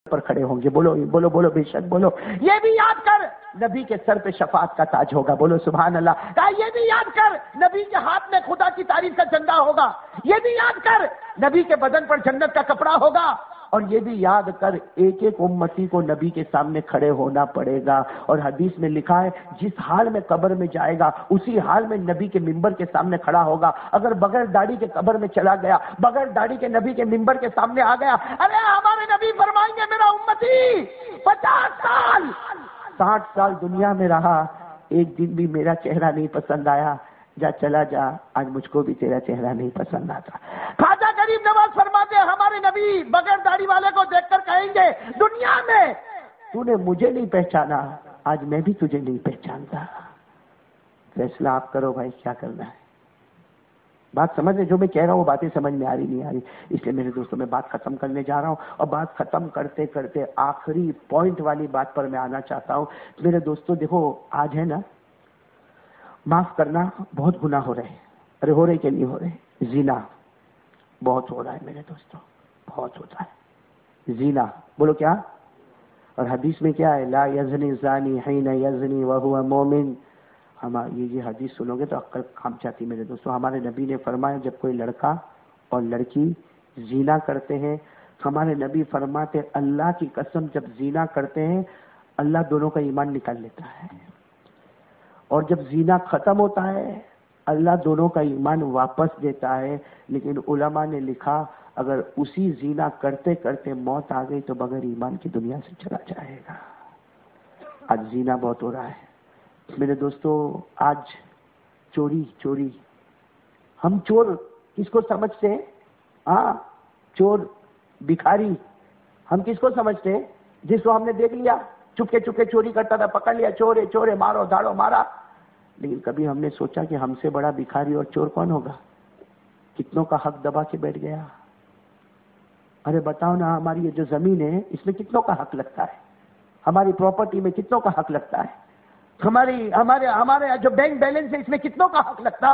پر کھڑے ہوں گے. بولو بولو بولو بے شک بولو. یہ بھی یاد کر نبی کے سر پہ شفاعت کا تاج ہوگا. بولو سبحان اللہ. یہ بھی یاد کر نبی کے ہاتھ میں خدا کی تعریف کا جھنڈا ہوگا. یہ بھی یاد کر نبی کے بدن پر جنت کا کپڑا ہوگا. اور یہ بھی یاد کر ایک ایک امتی کو نبی کے سامنے کھڑے ہونا پڑے گا. اور حدیث میں لکھا ہے جس حال میں قبر میں جائے گا اسی حال میں نبی کے ممبر کے سامنے کھڑا ہوگا. اگر بغیر داڑھی کے قبر میں چلا گیا, بغیر داڑھی کے نبی کے ممبر کے سامنے آ گیا, ارے ہمارے نبی فرمائیں گے میرا امتی 50 سال 60 سال دنیا میں رہا, ایک دن بھی میرا چہرہ نہیں پسند آیا, جا چلا جا, آج مجھ کو بھی تیرا چہرہ نہیں پسند آتا. خواجہ غریب نواز فرماتے ہیں ہمارے نبی بغیر داڑھی والے کو دیکھ کر کہیں گے دنیا میں تو نے مجھے نہیں پہچانا, آج میں بھی تجھے نہیں پہچانتا. فیصلہ آپ کرو بھائی, کیا کرنا ہے. بات سمجھ رہے, جو میں کہہ رہا ہوں وہ باتیں سمجھ میں آ رہی نہیں آ رہی. اس لیے میرے دوستوں میں بات ختم کرنے جا رہا ہوں, اور بات ختم کرتے کرتے آخری پوائنٹ والی بات پر میں آنا چاہتا ہوں. میرے دوستوں دیکھو, آج ہے نا, معاف کرنا, بہت گناہ ہو رہے ہیں. ارے ہو رہے کہ نہیں ہو رہے؟ زنا بہت ہو رہا ہے میرے دوستوں, بہت ہوتا ہے زنا. بولو کیا؟ اور حدیث میں کیا ہے؟ لا یزنی الزانی حین یزنی وہو مومن. یہ حدیث سنو گے تو عقل کام جاتی میرے دوستوں. ہمارے نبی نے فرمایا جب کوئی لڑکا اور لڑکی زنا کرتے ہیں, ہمارے نبی فرماتے اللہ کی قسم جب زنا کرتے ہیں اللہ دونوں کا ایمان نکال لیتا ہے, اور جب زنا ختم ہوتا ہے اللہ دونوں کا ایمان واپس دیتا ہے. لیکن علماء نے لکھا اگر اسی زنا کرتے کرتے موت آ گئی تو بغیر ایمان کی دنیا سے چلا جائے گا. آج زنا بہت ہو رہا ہے میرے دوستوں. آج چوری, ہم چور کس کو سمجھتے ہیں؟ ہاں, چور بھکاری ہم کس کو سمجھتے ہیں؟ جس کو ہم نے دیکھ لیا چپکے چپکے چوری کرتا تھا, پکڑ لیا, چور ہے چور ہے, مارو دھاڑو مارا. لیکن کبھی ہم نے سوچا کہ ہم سے بڑا بھکاری اور چور کون ہوگا؟ کتنوں کا حق دبا کے بیٹھ گیا. ارے بتاؤ نا, ہماری یہ جو زمین ہے اس میں کتنوں کا حق لگتا ہے؟ ہماری پراپرٹی میں کتنوں کا حق لگتا ہے؟ ہمارے جو بینک بیلنس ہے اس میں کتنوں کا حق لگتا؟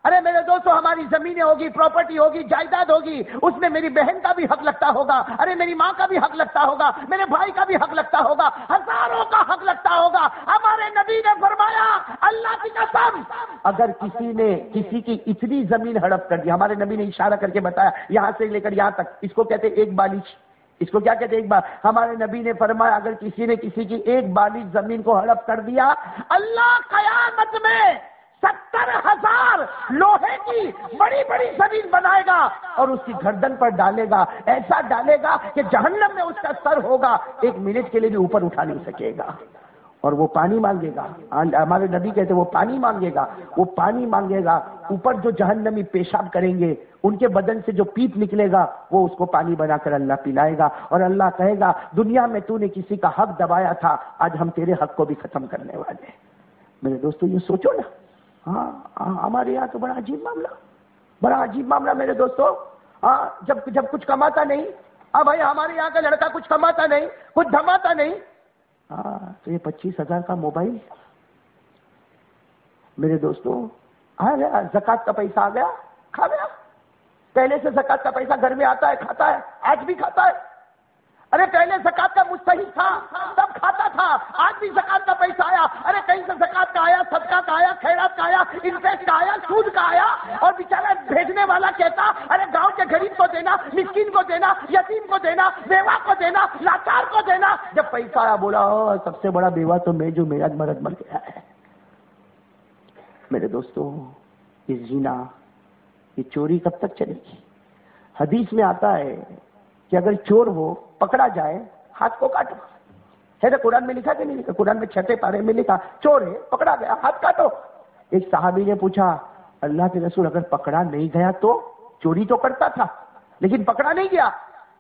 ارے میرے دوستو, ہماری زمینیں ہوگی, پراپرٹی ہوگی, جائیداد ہوگی, اس میں میری بہن کا بھی حق لگتا ہوگا, ارے میری ماں کا بھی حق لگتا ہوگا, میرے بھائی کا بھی حق لگتا ہوگا, ہزاروں کا حق لگتا ہوگا. ہمارے نبی نے فرمایا اللہ کی قسم اگر کسی نے کسی کی اتنی زمین ہڑپ کر دی, ہمارے نبی نے اشارہ کر کے بتایا یہاں سے لے کر یہاں تک, اس کو کہتے ایک بالش, اس کو کیا کہتے ہیں ایک بار. ہمارے نبی نے فرمایا اگر کسی نے کسی کی ایک بالش زمین کو ہڑپ کر دیا, اللہ قیامت میں 70,000 لوہے کی بڑی بڑی زمین بنائے گا اور اس کی گردن پر ڈالے گا, ایسا ڈالے گا کہ جہنم میں اس کا سر ہوگا, 1 منٹ کے لیے بھی اوپر اٹھا نہیں سکے گا. اور وہ پانی مانگے گا, ہمارے نبی کہتے وہ پانی مانگے گا, وہ پانی مانگے گا. اوپر جو جہنمی پیشاب کریں گے ان کے بدن سے جو پیپ نکلے گا وہ اس کو پانی بنا کر اللہ پلائے گا, اور اللہ کہے گا دنیا میں تو نے کسی کا حق دبایا تھا, آج ہم تیرے حق کو بھی ختم کرنے والے ہیں. میرے دوستو یہ سوچو نا, ہاں ہمارے یہاں تو بڑا عجیب معاملہ میرے دوستو. ہاں جب کچھ کماتا نہیں, ہاں بھائی ہمارے یہاں کا لڑکا کچھ کماتا نہیں, کچھ دھماتا نہیں, ہاں تو یہ 25,000 کا موبائل میرے دوستو آ گیا, زکات کا پیسہ آ گیا, کھا گیا. پہلے سے زکات کا پیسہ گھر میں آتا ہے, کھاتا ہے, آج بھی کھاتا ہے. ارے پہلے زکات کا مستحق تھا تب کھاتا تھا, آج بھی زکات کا پیسہ آیا, ارے کہیں سے زکات کا آیا, صدقہ کا آیا, خیرات کا آیا, انٹرسٹ کا آیا, سود کا آیا, اور بیچارہ بھیجنے والا کہتا ارے گاؤں کے غریب کو دینا, مسکین کو دینا, یتیم کو دینا, بیوہ کو دینا, لاچار کو دینا. جب پیسہ آیا بولا سب سے بڑا بیوہ تو میں جو میرا مرد مر گیا ہے. میرے دوستو یہ زنا, یہ چوری کب تک چلے گی؟ حدیث میں آتا ہے کہ اگر چور ہو پکڑا جائے ہاتھ کو کاٹو. ہے نا قرآن میں لکھا کہ نہیں لکھا؟ قرآن میں 6 پارے میں لکھا چور ہے پکڑا گیا ہاتھ کاٹو. ایک صحابی نے پوچھا اللہ کے رسول اگر پکڑا نہیں گیا تو؟ چوری تو کرتا تھا لیکن پکڑا نہیں گیا.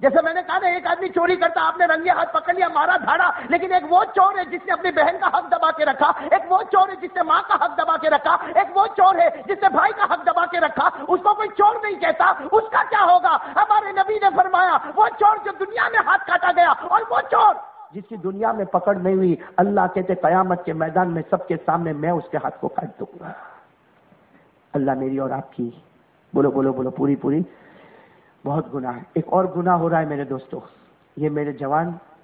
جیسے میں نے کہا نا, ایک آدمی چوری کرتا, آپ نے رنگے ہاتھ پکڑ لیا, مارا دھاڑا, لیکن ایک وہ چور ہے جس نے اپنی بہن کا حق دبا کے رکھا, ایک وہ چور ہے جس نے ماں کا حق دبا کے رکھا, ایک وہ چور ہے جس نے بھائی کا حق دبا کے رکھا, اس کو کوئی چور نہیں کہتا. اس کا کیا ہوگا؟ ہمارے نبی نے فرمایا وہ چور جو دنیا میں ہاتھ کاٹا گیا, اور وہ چور جس کی دنیا میں پکڑ نہیں ہوئی, اللہ کہتے قیامت کے میدان میں سب کے سامنے میں اس کے ہاتھ کو کاٹ دوں گا. اللہ میری اور آپ کی بولو بولو بولو پوری بہت گناہ ہے. ایک اور گناہ ہو رہا ہے میرے دوستو, یہ میرے جوان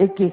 21,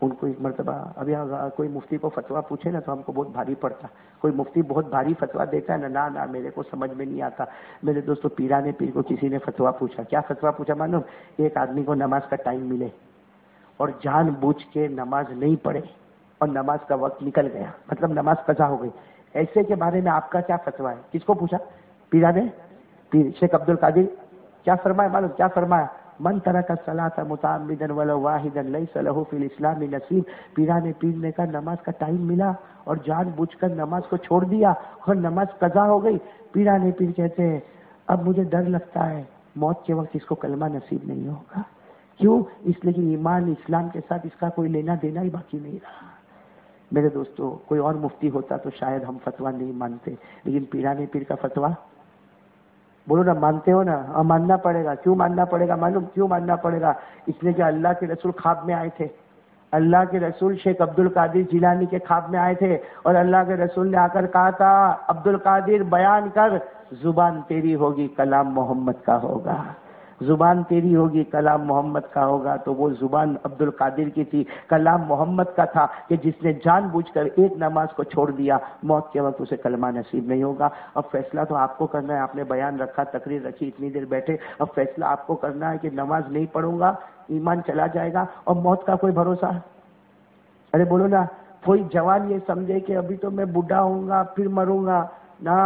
ان کو ایک مرتبہ ابھی کوئی مفتی کو فتویٰ پوچھے نا تو ہم کو بہت بھاری پڑتا. کوئی مفتی بہت بھاری فتویٰ دیتا ہے نا نا میرے کو سمجھ میں نہیں آتا. میرے دوستو پیرانے پیر کو کسی نے فتویٰ پوچھا. کیا فتویٰ پوچھا معلوم؟ ایک آدمی کو نماز کا ٹائم ملے اور جان بوجھ کے نماز نہیں پڑھے اور نماز کا وقت نکل گیا, مطلب نماز قضا ہو گئی, ایسے کے بارے میں آپ کا کیا فتویٰ ہے؟ کس کو پوچھا؟ پیرانے پیر شیخ عبد القادر. کیا فرمایا معلوم؟ کیا فرمایا؟ من ترک الصلاۃ متعمدا ولو واحدا لیس له فی الاسلام نصیب. پیرانے پیر نے کہا نماز کا ٹائم ملا اور جان بوجھ کر نماز کو چھوڑ دیا اور نماز قضا ہو گئی. پیرانے پیر کہتے ہیں اب مجھے ڈر لگتا ہے موت کے وقت اس کو کلمہ نصیب نہیں ہوگا. کیوں؟ اس لیے کہ ایمان اسلام کے ساتھ اس کا کوئی لینا دینا ہی باقی نہیں رہا. میرے دوستو کوئی اور مفتی ہوتا تو شاید ہم فتویٰ نہیں مانتے, لیکن پیرانے پیر کا فتویٰ بولو نا, مانتے ہو نا؟ اور ماننا پڑے گا. کیوں ماننا پڑے گا معلوم؟ کیوں ماننا پڑے گا؟ اس لیے کہ اللہ کے رسول خواب میں آئے تھے. اللہ کے رسول شیخ عبد القادر جیلانی کے خواب میں آئے تھے اور اللہ کے رسول نے آ کر کہا تھا عبد القادر بیان کر, زبان تیری ہوگی کلام محمد کا ہوگا, زبان تیری ہوگی کلام محمد کا ہوگا. تو وہ زبان عبد القادر کی تھی, کلام محمد کا تھا کہ جس نے جان بوجھ کر ایک نماز کو چھوڑ دیا موت کے وقت اسے کلمہ نصیب نہیں ہوگا. اب فیصلہ تو آپ کو کرنا ہے. آپ نے بیان رکھا, تقریر رکھی, اتنی دیر بیٹھے, اب فیصلہ آپ کو کرنا ہے کہ نماز نہیں پڑھوں گا, ایمان چلا جائے گا اور موت کا کوئی بھروسہ. ارے بولو نا, کوئی جوان یہ سمجھے کہ ابھی تو میں بوڑھا ہوں گا پھر مروں گا. نہ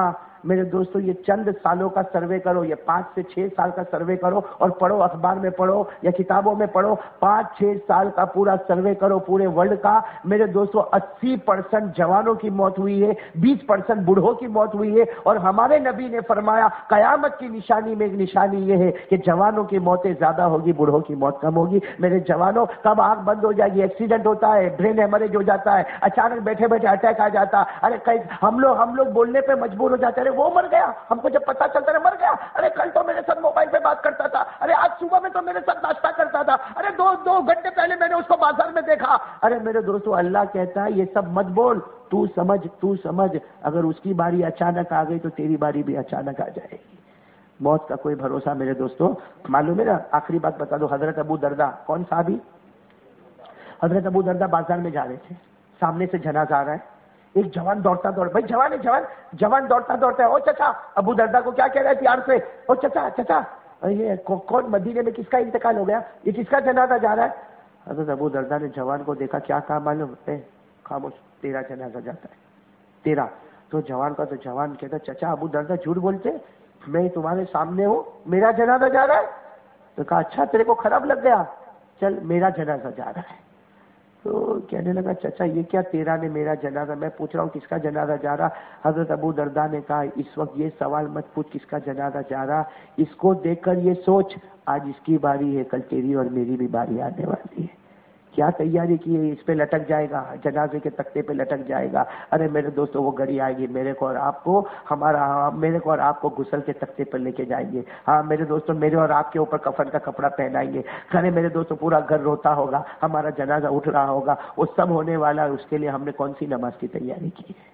میرے دوستو, یہ چند سالوں کا سروے کرو, یہ 5 سے 6 سال کا سروے کرو اور پڑھو, اخبار میں پڑھو یا کتابوں میں پڑھو. 5-6 سال کا پورا سروے کرو پورے ورلڈ کا. میرے دوستو 80% جوانوں کی موت ہوئی ہے, 20% بوڑھوں کی موت ہوئی ہے. اور ہمارے نبی نے فرمایا قیامت کی نشانی میں ایک نشانی یہ ہے کہ جوانوں کی موتیں زیادہ ہوگی, بوڑھوں کی موت کم ہوگی. میرے جوانوں, کب آنکھ بند ہو جائے گی, ایکسیڈنٹ ہوتا ہے, برین ہیمریج ہو جاتا ہے, اچانک بیٹھے بیٹھے اٹیک آ جاتا. ارے ہم لوگ بولنے پہ مجبور ہو جاتے ہیں, وہ مر گیا, ہم کو جب پتا چلتا ہے مر گیا. ارے کل تو میرے ساتھ موبائل پہ بات کرتا تھا, ارے آج صبح میں تو میرے ساتھ ناشتہ کرتا تھا, ارے دو گھنٹے پہلے میں نے اس کو بازار میں دیکھا. ارے میرے دوستو, اللہ کہتا ہے یہ سب مت بول, تو سمجھ اگر اس کی باری اچانک آ گئی تو تیری باری بھی اچانک آ جائے گی. موت کا کوئی بھروسہ میرے دوستو. معلوم ہے نا, آخری بات بتا دو, حضرت ابو دردہ, کون صحابی؟ حضرت ابو دردہ بازار میں جا رہے تھے, سامنے سے جنازہ آ رہا ہے. ایک جوان دوڑتا بھائی جوان دوڑتا ہے, او چچا, ابو دردہ کو کیا کہہ رہے پیار سے, او چچا یہ کون مدینے میں کس کا انتقال ہو گیا, یہ کس کا جنازہ جا رہا ہے؟ حضرت ابو دردہ نے جوان کو دیکھا, کیا کہا معلوم؟ خاموش, تیرا جنازہ جاتا ہے, تیرا. تو جوان کہتا چچا ابو دردہ جھوٹ بولتے, میں تمہارے سامنے ہوں, میرا جنازہ جا رہا ہے. تو کہا اچھا تیرے کو خراب لگ گیا, چل میرا جنازہ جا رہا ہے. تو کہنے لگا چچا یہ کیا تیرا نے میرا جنازہ, میں پوچھ رہا ہوں کس کا جنازہ جا رہا. حضرت ابو دردہ نے کہا اس وقت یہ سوال مت پوچھ کس کا جنازہ جا رہا, اس کو دیکھ کر یہ سوچ آج اس کی باری ہے, کل تیری اور میری بھی باری آنے والی ہے. کیا تیاری کی ہے, اس پہ لٹک جائے گا, جنازے کے تختے پہ لٹک جائے گا. ارے میرے دوستو, وہ گھڑی آئے گی میرے کو اور آپ کو, میرے کو اور آپ کو غسل کے تختے پر لے کے جائیں گے. ہاں میرے دوستو, میرے اور آپ کے اوپر کفن کا کپڑا پہنائیں گے. ارے میرے دوستو, پورا گھر روتا ہوگا, ہمارا جنازہ اٹھ رہا ہوگا, وہ سب ہونے والا ہے. اس کے لیے ہم نے کون سی نماز کی تیاری کی ہے؟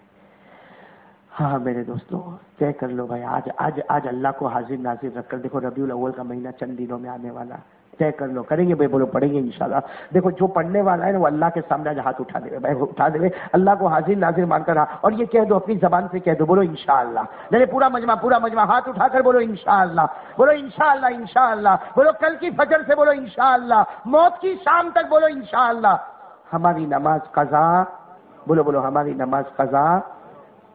ہاں میرے دوستو, طے کر لو بھائی, آج اللہ کو حاضر ناظر رکھ کر دیکھو, ربیع الاول کا مہینہ چند دنوں میں آنے والا, طے کر لو. کریں گے بھائی, بولو پڑھیں گے انشاءاللہ. دیکھو جو پڑھنے والا ہے نا وہ اللہ کے سامنے آج ہاتھ اٹھا دے بھائی, اٹھا دے, اللہ کو حاضر ناظر مان کر. اور یہ کہہ دو, اپنی زبان سے کہہ دو, بولو انشاءاللہ. نہیں پورا مجمع ہاتھ اٹھا کر بولو انشاءاللہ, بولو انشاءاللہ, بولو کل کی فجر سے بولو انشاءاللہ, موت کی شام تک بولو انشاءاللہ. ہماری نماز قضا, بولو ہماری نماز قضا.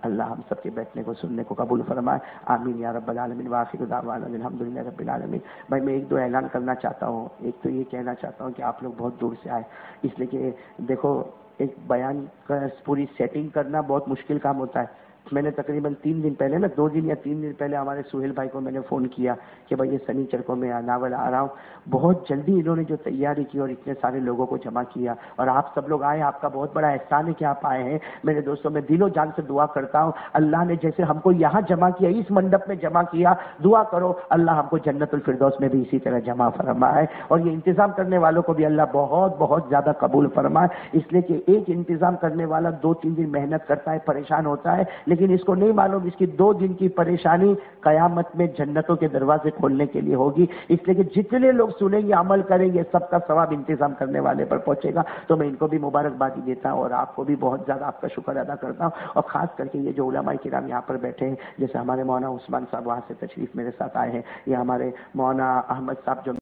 اللہ ہم سب کے بیٹھنے کو سننے کو قبول فرمائے, آمین یا رب العالمین. وآخر دعوانا الحمدللہ رب العالمین. بھائی میں 1-2 اعلان کرنا چاہتا ہوں. ایک تو یہ کہنا چاہتا ہوں کہ آپ لوگ بہت دور سے آئے, اس لیے کہ دیکھو ایک بیان کا پوری سیٹنگ کرنا بہت مشکل کام ہوتا ہے. میں نے تقریباً 3 دن پہلے 2 دن یا 3 دن پہلے ہمارے سہیل بھائی کو میں نے فون کیا کہ بھائی یہ سنیچر کو میں ناول آ رہا ہوں. بہت جلدی انہوں نے جو تیاری کی اور اتنے سارے لوگوں کو جمع کیا, اور آپ سب لوگ آئے, آپ کا بہت بڑا احسان ہے کہ آپ آئے ہیں. میرے دوستوں, میں دل و جان سے دعا کرتا ہوں, اللہ نے جیسے ہم کو یہاں جمع کیا, اس منڈپ میں جمع کیا, دعا کرو اللہ ہم کو جنت الفردوس میں بھی اسی طرح جمع فرمائے, اور یہ انتظام کرنے والوں کو بھی اللہ بہت بہت زیادہ قبول فرمائے. اس لیے کہ ایک انتظام کرنے والا 2-3 دن محنت کرتا ہے, پریشان ہوتا ہے, لیکن اس کو نہیں معلوم اس کی 2 دن کی پریشانی قیامت میں جنتوں کے دروازے کھولنے کے لیے ہوگی. اس لیے کہ جتنے لوگ سنیں گے عمل کریں گے سب کا ثواب انتظام کرنے والے پر پہنچے گا. تو میں ان کو بھی مبارکبادی دیتا ہوں اور آپ کو بھی بہت زیادہ آپ کا شکر ادا کرتا ہوں. اور خاص کر کے یہ جو علماء کرام یہاں پر بیٹھے ہیں، جیسے ہمارے مولانا عثمان صاحب وہاں سے تشریف میرے ساتھ آئے ہیں، یہ ہمارے مولانا احمد صاحب جو